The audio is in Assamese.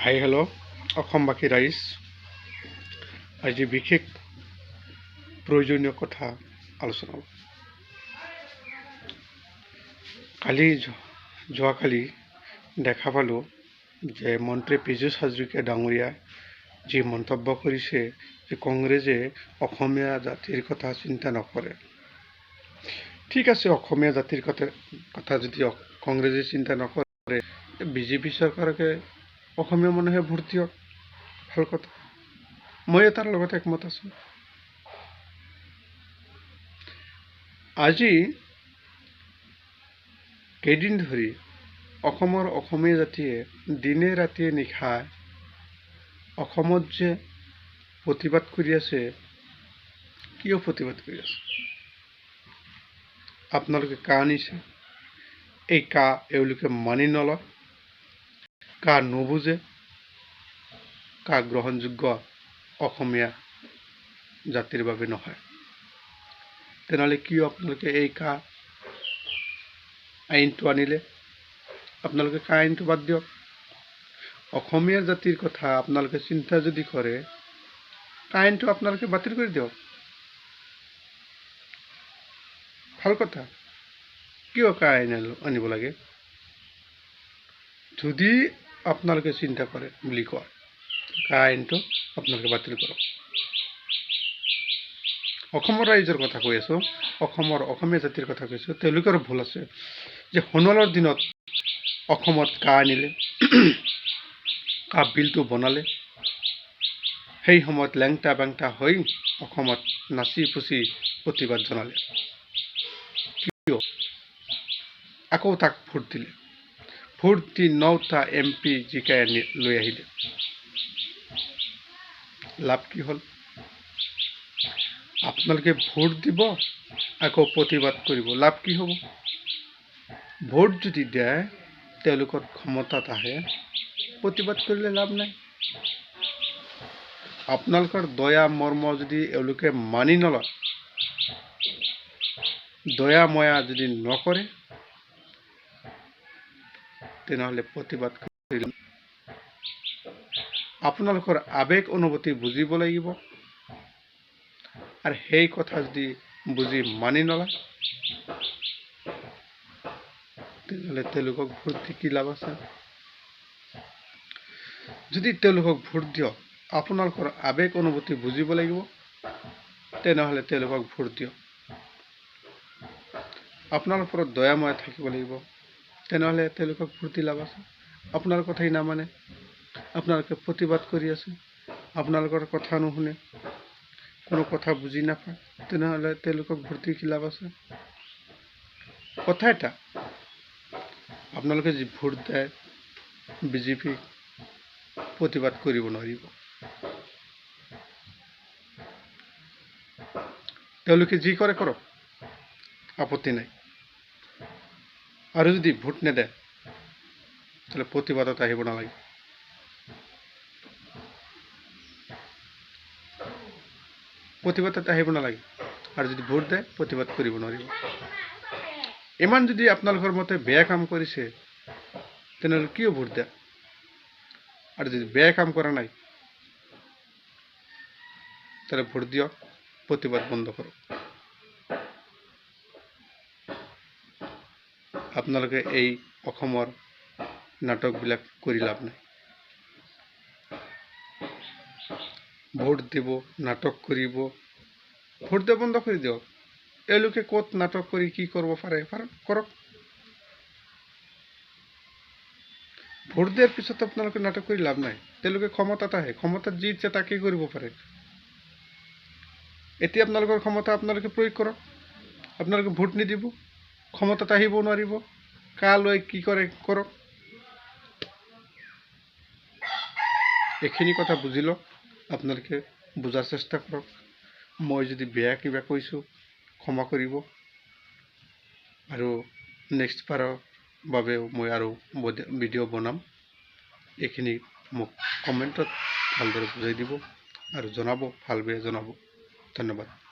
হাই হেল্ল' অসমবাসী ৰাইজ, আজি বিশেষ প্ৰয়োজনীয় কথা আলোচনা হ'ব। যোৱাকালি দেখা পালোঁ যে মন্ত্ৰী পীযুষ হাজৰিকা ডাঙৰীয়াই যি মন্তব্য কৰিছে যে কংগ্ৰেছে অসমীয়া জাতিৰ কথা চিন্তা নকৰে। ঠিক আছে, অসমীয়া জাতিৰ কথা যদি কংগ্ৰেছে চিন্তা নকৰে, বিজেপি চৰকাৰকে অসমীয়া মানুহে ভোট দিয়ক, ভাল কথা। মই তাৰ লগত একমত আছোঁ। আজি কেইদিন ধৰি অসমৰ অসমীয়া জাতিয়ে দিনে ৰাতিয়ে নিশাই অসমত যে প্ৰতিবাদ কৰি আছে, কিয় প্ৰতিবাদ কৰি আছে? আপোনালোকে কা আনিছে, এই কা এওঁলোকে মানি নলয়, কা নুবুজে, কা গ্ৰহণযোগ্য অসমীয়া জাতিৰ বাবে নহয়। তেনেহ'লে কিয় আপোনালোকে এই কা আইনটো আনিলে? আপোনালোকে কা আইনটো বাদ দিয়ক। অসমীয়া জাতিৰ কথা আপোনালোকে চিন্তা যদি কৰে, কা আইনটো আপোনালোকে বাতিল কৰি দিয়ক, ভাল কথা। কিয় কা আইন আনিব লাগে? যদি আপোনালোকে চিন্তা কৰে বুলি কয়, কা আইনটো আপোনালোকে বাতিল কৰক। অসমৰ ৰাইজৰ কথা কৈ আছোঁ, অসমৰ অসমীয়া জাতিৰ কথা কৈছোঁ। তেওঁলোকৰ ভুল আছে যে সোণোৱালৰ দিনত অসমত কা আনিলে, কা বিলটো বনালে, সেই সময়ত লেংটা বেংটা হৈ অসমত নাচি ফুচি প্ৰতিবাদ জনালে। কিয় আকৌ তাক ভোট দিলে? ভোট দি 9টা MP জিকাই লৈ আহিলে, লাভ কি হ'ল? আপোনালোকে ভোট দিব, আকৌ প্ৰতিবাদ কৰিব, লাভ কি হ'ব? ভোট যদি দিয়ে, তেওঁলোকৰ ক্ষমতাত আহে, প্ৰতিবাদ কৰিলে লাভ নাই। আপোনালোকৰ দয়া মৰ্ম যদি এওঁলোকে মানি নলয়, দয়া ময়া যদি নকৰে, তেনেহ'লে প্ৰতিবাদ কৰিলে আপোনালোকৰ আৱেগ অনুভূতি বুজিব লাগিব। আৰু সেই কথা যদি বুজি মানি নলয়, তেনেহ'লে তেওঁলোকক ভোট দি কি লাভ আছে? যদি তেওঁলোকক ভোট দিয়ক, আপোনালোকৰ আৱেগ অনুভূতি বুজিব লাগিব, তেনেহ'লে তেওঁলোকক ভোট দিয়ক। আপোনালোকৰ ওপৰত দয়াময় থাকিব লাগিব, তেনেহ'লে তেওঁলোকক ভোট দি লাভ আছে। আপোনাৰ কথাই নামানে, আপোনালোকে প্ৰতিবাদ কৰি আছে, আপোনালোকৰ কথা নুশুনে, কোনো কথা বুজি নাপায়, তেনেহ'লে তেওঁলোকক ভোট দি কি লাভ আছে? কথা এটা, আপোনালোকে যি ভোট দিয়ে বিজেপিক, প্ৰতিবাদ কৰিব নোৱাৰিব। তেওঁলোকে যি কৰে কৰক, আপত্তি নাই। আৰু যদি ভোট নেদে, তাহলে প্ৰতিবাদত আহিব নালাগে। প্ৰতিবাদত আহিব নালাগে। আৰু যদি ভোট দিয়ে, প্ৰতিবাদ কৰিব নোৱাৰিব। ইমান যদি আপোনালোকৰ মতে বেয়া কাম কৰিছে, তেনেহ'লে কিয় ভোট দিয়ে? আৰু যদি বেয়া কাম কৰা নাই, তাহলে ভোট দিয়ক, প্ৰতিবাদ বন্ধ কৰক। আপোনালোকে এই অসমৰ নাটকবিলাক কৰি লাভ নাই। ভোট দিব, নাটক কৰিব, ভোট দিয়া বন্ধ কৰি দিয়ক। এওঁলোকে ক'ত নাটক কৰি কি কৰিব পাৰে কৰক। ভোট দিয়াৰ পিছত আপোনালোকে নাটক কৰি লাভ নাই। তেওঁলোকে ক্ষমতাত আহে, ক্ষমতাত যি ইচ্ছা তাকেই কৰিব পাৰে। এতিয়া আপোনালোকৰ ক্ষমতা আপোনালোকে প্ৰয়োগ কৰক। আপোনালোকে ভোট নিদিব, ক্ষমতাত আহিব নোৱাৰিব, কা লৈ কি কৰে কৰক। এইখিনি কথা বুজি লওক, আপোনালোকে বুজাৰ চেষ্টা কৰক। মই যদি বেয়া কিবা কৈছোঁ, ক্ষমা কৰিব। আৰু নেক্সট বাৰৰ বাবেও মই আৰু ভিডিঅ' বনাম। এইখিনি মোক কমেণ্টত ভালদৰে বুজাই দিব আৰু জনাব, ভাল বেয়া জনাব। ধন্যবাদ।